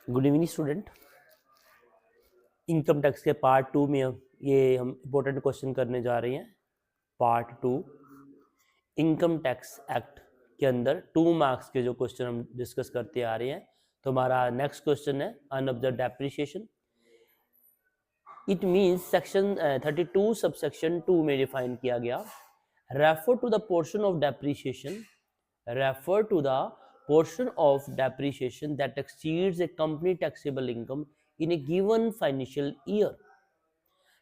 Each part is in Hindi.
Good evening student. Income tax के पार्ट 2 में ये हम इम्पोर्टेंट क्वेश्चन करने जा रहे हैं। पार्ट 2 इनकम टैक्स एक्ट के अंदर 2 मार्क्स के जो क्वेश्चन हम डिस्कस करते आ रहे हैं। तो हमारा नेक्स्ट क्वेश्चन है unabsorbed depreciation. It means section 32 subsection 2 में डिफाइन किया गया, refer to the portion of depreciation refer to the portion of depreciation that exceeds a company taxable income in a given financial year।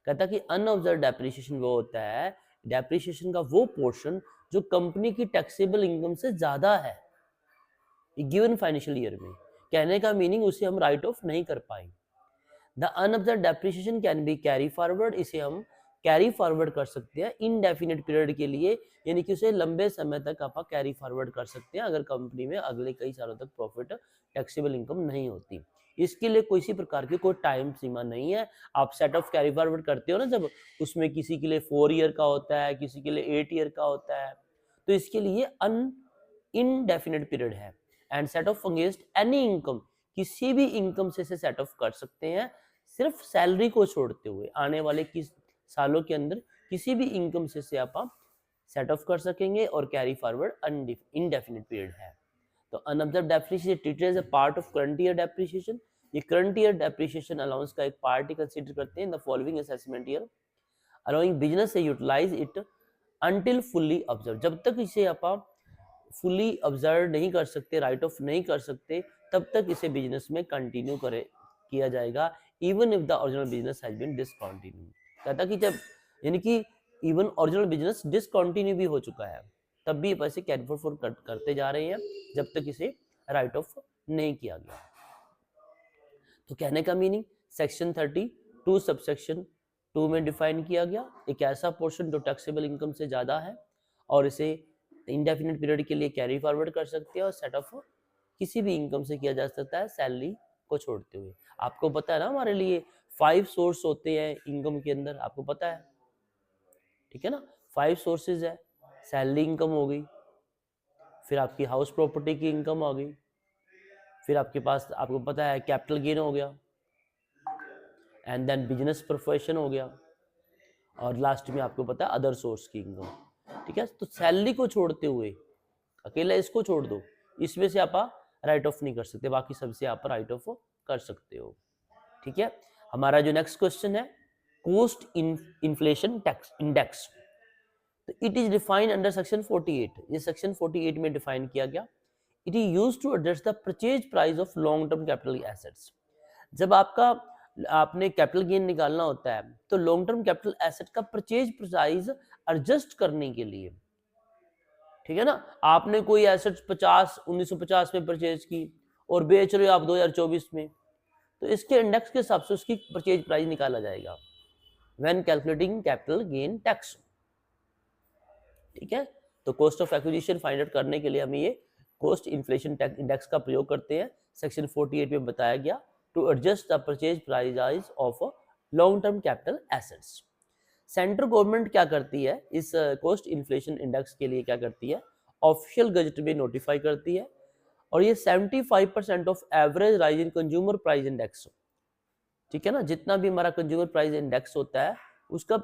कहता कि अनऑब्जर्व डेप्रिसिएशन वो होता है, डेप्रिसिएशन का वो पोर्शन जो कंपनी की टैक्सेबल इनकम से ज्यादा है गिवन फाइनेंशियल ईयर में। कहने का मीनिंग उसे हम राइट ऑफ नहीं कर पाए। The unobserved depreciation can be carry forward, इसे हम कैरी फॉरवर्ड कर सकते हैं इनडेफिनिट पीरियड के लिए, यानी कि उसे लंबे समय तक आप कैरी फॉरवर्ड कर सकते हैं अगर कंपनी में अगले कई सालों तक प्रॉफिट टैक्सेबल इनकम नहीं होती। इसके लिए किसी प्रकार की कोई टाइम सीमा नहीं है। आप सेट ऑफ कैरी फॉरवर्ड करते हो ना, जब उसमें किसी के लिए 4 ईयर का होता है, किसी के लिए 8 ईयर का होता है, तो इसके लिए इनडेफिनिट पीरियड है। And set of against any income, किसी भी इनकम से सेट ऑफ कर सकते हैं, सिर्फ सैलरी को छोड़ते हुए आने वाले किस सालों के अंदर किसी भी इनकम से आप सेट ऑफ कर सकेंगे और कैरी फॉरवर्ड इनडेफिनिट पीरियड है। तो unabsorbed depreciation treated as a part of current year depreciation, ये करंट ईयर डेप्रिसिएशन अलाउंस का एक पार्ट ही कंसीडर करते हैं in the following assessment year, allowing business से utilise it until fully absorbed. जब तक इसे आप फुल्ली ऑब्जर्व नहीं कर सकते, राइट ऑफ नहीं कर सकते, तब तक इसे बिजनेस में कंटिन्यू किया जाएगा, even if the original business has been discontinue. कहता कि जब यानी कि इवन ओरिजिनल बिजनेस डिसकंटिन्यू भी हो चुका है, तब भी पैसे कैरी फॉरवर्ड करते जा रहे हैं जब तक इसे राइट ऑफ नहीं किया गया। तो कहने का मीनिंग सेक्शन 32 सबसेक्शन 2 में डिफाइन किया गया एक ऐसा पोर्शन जो टैक्सेबल इनकम से ज्यादा है और इसे इंडेफिनिट पीरियड के लिए कैरी फॉरवर्ड कर सकते हैं और सेट ऑफ किसी भी इनकम से किया जा सकता है सैलरी को छोड़ते हुए। आपको पता है ना, हमारे लिए 5 सोर्स होते हैं इनकम के अंदर, आपको पता है, ठीक है ना। 5 सोर्सेज है, सैलरी इनकम हो गई, फिर आपकी हाउस प्रॉपर्टी की इनकम हो गई, फिर आपके पास आपको पता है कैपिटल गेन हो गया, एंड देन बिजनेस प्रोफेशन हो गया, और लास्ट में आपको पता है अदर सोर्स की इनकम। ठीक है, तो सैलरी को छोड़ते हुए अकेला इसको छोड़ दो, इसमें से आप राइट ऑफ नहीं कर सकते, बाकी सबसे आप राइट ऑफ कर सकते हो। ठीक है, हमारा जो नेक्स्ट क्वेश्चन है कोस्ट इन्फ्लेशन टैक्स इंडेक्स, तो it is defined under section 48। ये सेक्शन 48 में डिफाइन किया गया। It is used to adjust the purchase price of long term capital assets. जब आपने कैपिटल गेन निकालना होता है तो लॉन्ग टर्म कैपिटल एसेट का परचेज प्राइस एडजस्ट करने के लिए, ठीक है ना, आपने कोई एसेट 1950 में परचेज की और बेच रहे हो आप 2024 में, तो इसके इंडेक्स के हिसाब से उसकी परचेज प्राइस निकाला जाएगा when calculating capital gain tax. ठीक है, तो cost of acquisition find out करने के लिए हम ये कॉस्ट इन्फ्लेशन इंडेक्स का प्रयोग करते हैं। सेक्शन 48 में बताया गया to adjust the purchase price of long term capital assets. Central government क्या करती है इस कॉस्ट इन्फ्लेशन इंडेक्स के लिए, क्या करती है, ऑफिशियल गजट में नोटिफाई करती है, और ये 75% of average rise in consumer price index, ठीक है ना, जितना भी हमारा कंज्यूमर प्राइस इंडेक्स होता है उसका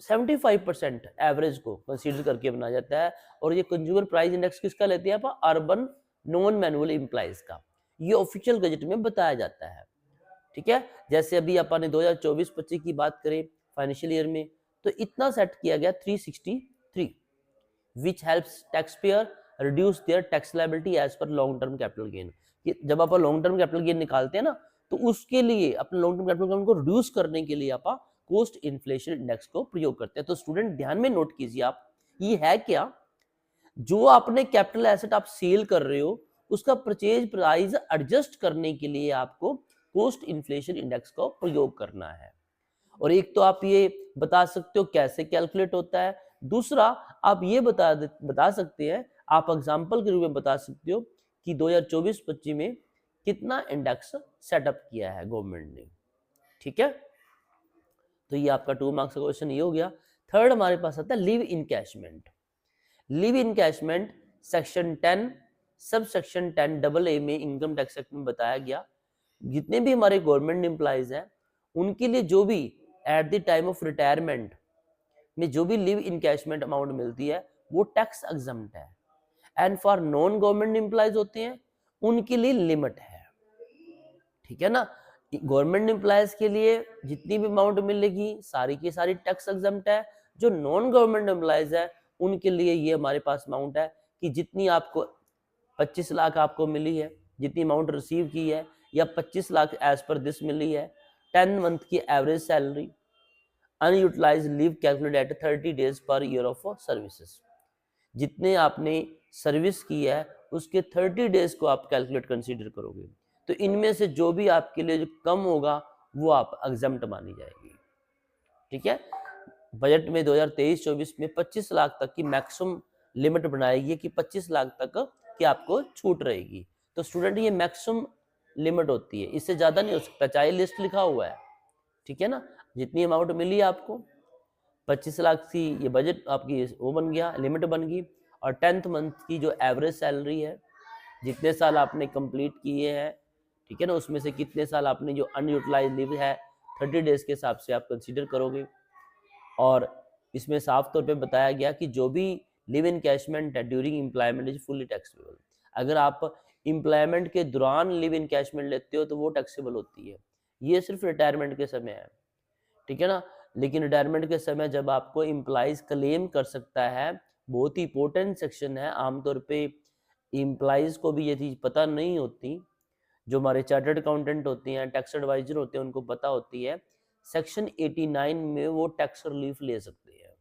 75% एवरेज को कंसीडर करके बनाया जाता है। और ये कंज्यूमर प्राइस इंडेक्स किसका लेते हैं आप, अर्बन नॉन मैनुअल एम्प्लॉइज का, ये ऑफिशियल गजट में बताया जाता है। ठीक है, जैसे अभी अपन 2024-25 की बात करें फाइनेंशियल ईयर में, तो इतना सेट किया गया 363, which helps tax payer reduce their tax liability as per long term capital gain. जब आप लॉन्ग टर्म कैपिटल गेन निकालते हैं ना, तो उसके लिए अपने लॉन्ग टर्म कैपिटल गेन को रिड्यूस करने के लिए आप कॉस्ट इन्फ्लेशन इंडेक्स को प्रयोग करते हैं। तो स्टूडेंट ध्यान में नोट कीजिए आप, ये है क्या, जो आपने कैपिटल एसेट आप सेल कर रहे हो उसका परचेज प्राइस एडजस्ट करने के लिए आपको कॉस्ट इन्फ्लेशन इंडेक्स का प्रयोग करना है। और एक तो आप ये बता सकते हो कैसे कैलकुलेट होता है, दूसरा आप ये बता सकते हैं, आप एग्जांपल के रूप में बता सकते हो कि 2024-25 में कितना इंडेक्स सेटअप किया है गवर्नमेंट ने। ठीक है, तो ये आपका 2 मार्क्स का क्वेश्चन ये हो गया। थर्ड हमारे पास आता है live encashment. Live encashment section 10 sub section 10 AA में इनकम टैक्स एक्ट में बताया गया जितने भी हमारे गवर्नमेंट एम्प्लॉइज हैं उनके लिए जो भी at the time of retirement में जो भी लिव इनकैशमेंट अमाउंट मिलती है वो टैक्स एग्जम्प्ट है। And for non government employees होते हैं उनके लिए लिमिट है, ठीक है ना। गवर्नमेंट एम्प्लॉयज के लिए जितनी भी अमाउंट मिलेगी सारी की सारी टैक्स एग्जम्प्ट है। जो नॉन गवर्नमेंट एम्प्लॉयज है उनके लिए ये हमारे पास अमाउंट है कि जितनी आपको 25 लाख आपको मिली है, जितनी अमाउंट रिसीव की है, या 25 लाख एज पर दिस मिली है, 10 मंथ की average salary, unutilised leave calculate at 30 days per year of services. जितने आपने सर्विस की है उसके 30 डेज को आप कैलकुलेट कंसीडर करोगे, तो इनमें से जो भी आपके लिए जो कम होगा वो आप एग्जम्प्ट मानी जाएगी, ठीक है। बजट में 2023-24 में 25 लाख तक की मैक्सिमम लिमिट बनाएगी कि 25 लाख तक की आपको छूट रहेगी। तो स्टूडेंट ये मैक्सिमम लिमिट होती है, इससे ज्यादा नहीं हो सकता, चाहे लिस्ट लिखा हुआ है, ठीक है ना। जितनी अमाउंट मिली है आपको 25 लाख की, ये बजट आपकी वो बन गया, लिमिट बन गई। और 10th मंथ की जो एवरेज सैलरी है, जितने साल आपने कंप्लीट किए हैं, ठीक है ना, उसमें से कितने साल आपने जो अनयूटिलाइज लीव है 30 डेज के हिसाब से आप कंसीडर करोगे। और इसमें साफ तौर पे बताया गया कि जो भी लिव इनकैशमेंट है during employment is fully taxable. अगर आप एम्प्लॉयमेंट के दौरान लिव इनकैशमेंट लेते हो तो वो टैक्सेबल होती है, ये सिर्फ रिटायरमेंट के समय है, ठीक है ना। लेकिन रिटायरमेंट के समय जब आपको एम्प्लॉइज क्लेम कर सकता है, बहुत ही इंपॉर्टेंट सेक्शन है, आमतौर पे एम्प्लॉइज को भी ये चीज़ पता नहीं होती, जो हमारे चार्टर्ड अकाउंटेंट होते हैं, टैक्स एडवाइजर होते हैं, उनको पता होती है। सेक्शन 89 में वो टैक्स रिलीफ ले सकते हैं,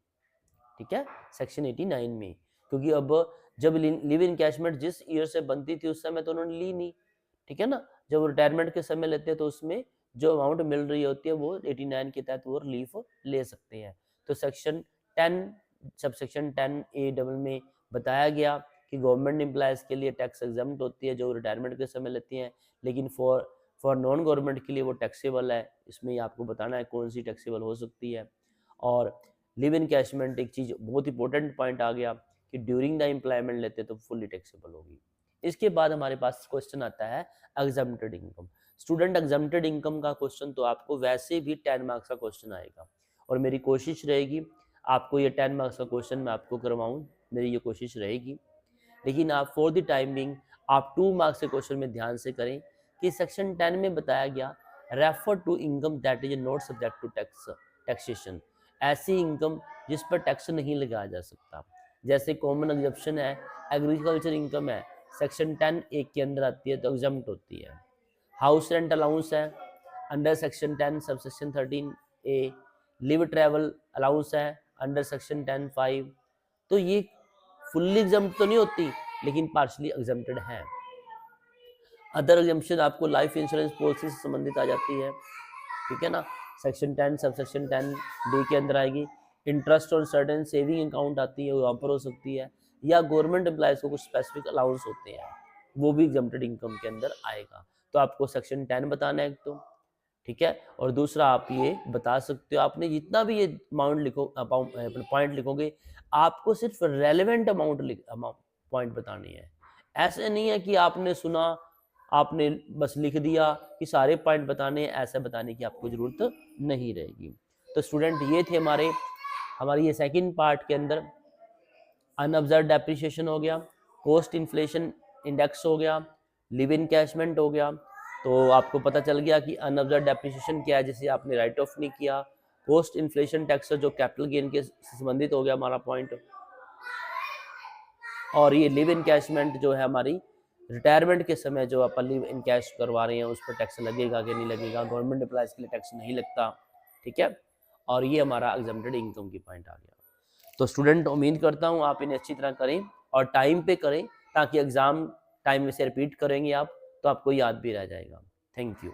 ठीक है, सेक्शन 89 में, क्योंकि अब जब लिव इनकैशमेंट जिस ईयर से बनती थी उस समय तो उन्होंने ली नहीं, ठीक है ना। जब रिटायरमेंट के समय लेते हैं तो उसमें जो अमाउंट मिल रही होती है वो 89 के तहत वो रिलीफ ले सकते हैं। तो सेक्शन 10 सब सेक्शन 10A में बताया गया कि गवर्नमेंट एम्प्लॉयज के लिए टैक्स एग्जम्प्ट होती है जो रिटायरमेंट के समय लेती हैं, लेकिन फॉर नॉन गवर्नमेंट के लिए वो टैक्सेबल है। इसमें आपको बताना है कौन सी टैक्सेबल हो सकती है। और लिव इनकैशमेंट एक चीज़ बहुत इंपॉर्टेंट पॉइंट आ गया कि ड्यूरिंग द एम्प्लॉयमेंट लेते तो फुली टैक्सेबल होगी। इसके बाद हमारे पास क्वेश्चन आता है exempted income. Student exempted income का क्वेश्चन तो आपको वैसे भी 10 मार्क्स का क्वेश्चन आएगा, और मेरी कोशिश रहेगी आपको ये 10 मार्क्स का क्वेश्चन मैं आपको करवाऊँ, मेरी ये कोशिश रहेगी। लेकिन आप फॉर द टाइम बिंग आप 2 मार्क्स के क्वेश्चन में ध्यान से करें कि सेक्शन 10 में बताया गया refer to income that is not subject to taxation, ऐसी इनकम जिस पर टैक्स नहीं लगाया जा सकता। जैसे कॉमन एग्जम्पशन है, एग्रीकल्चर इनकम है, सेक्शन 10A के अंदर आती है तो एग्जम्प्ट होती है। हाउस रेंट अलाउंस है under section 10 sub section 13A। Leave travel allowance है अंडर सेक्शन 10(5). तो ये फुल्ली एग्जम्प्ट तो नहीं होती लेकिन पार्शली एग्जम्प्टेड है। अदर एग्जम्पशन आपको लाइफ इंश्योरेंस पॉलिसी से संबंधित आ जाती है, ठीक है ना, सेक्शन 10 सब सेक्शन 10D के अंदर आएगी। Interest on certain saving account आती है, वो यहाँ पर हो सकती है, या गवर्नमेंट एम्प्लॉयज को कुछ स्पेसिफिक अलाउंस होते हैं, वो भी एग्जम्प्टेड इनकम के अंदर आएगा। तो आपको सेक्शन 10 बताना है एक तो, ठीक है, और दूसरा आप ये बता सकते हो आपने जितना भी ये अमाउंट लिखो पॉइंट लिखोगे आपको सिर्फ रेलेवेंट अमाउंट पॉइंट बतानी है। ऐसे नहीं है कि आपने सुना आपने बस लिख दिया कि सारे पॉइंट बताने, ऐसा बताने की आपको जरूरत नहीं रहेगी। तो स्टूडेंट ये थे हमारी ये सेकंड पार्ट के अंदर अनऑब्जर्व्ड डेप्रिसिएशन हो गया, कॉस्ट इन्फ्लेशन इंडेक्स हो गया, लिव इनकैशमेंट हो गया। तो आपको पता चल गया कि अनऑब्जर्व्ड डेप्रिसिएशन क्या है जिसे आपने राइट ऑफ नहीं किया, कॉस्ट इन्फ्लेशन टैक्स जो कैपिटल गेन के संबंधित हो गया हमारा पॉइंट, और ये लिव इनकैशमेंट जो है हमारी रिटायरमेंट के समय जो अपन लिव इनकैश करवा रहे हैं उस पर टैक्स लगेगा कि नहीं लगेगा, गवर्नमेंट एम्प्लॉयज के लिए टैक्स नहीं लगता, ठीक है। और ये हमारा एग्जम्प्टेड इनकम की पॉइंट आ गया। तो स्टूडेंट उम्मीद करता हूँ आप इन्हें अच्छी तरह करें और टाइम पे करें, ताकि एग्जाम टाइम में से रिपीट करेंगे आप तो आपको याद भी रह जाएगा। Thank you.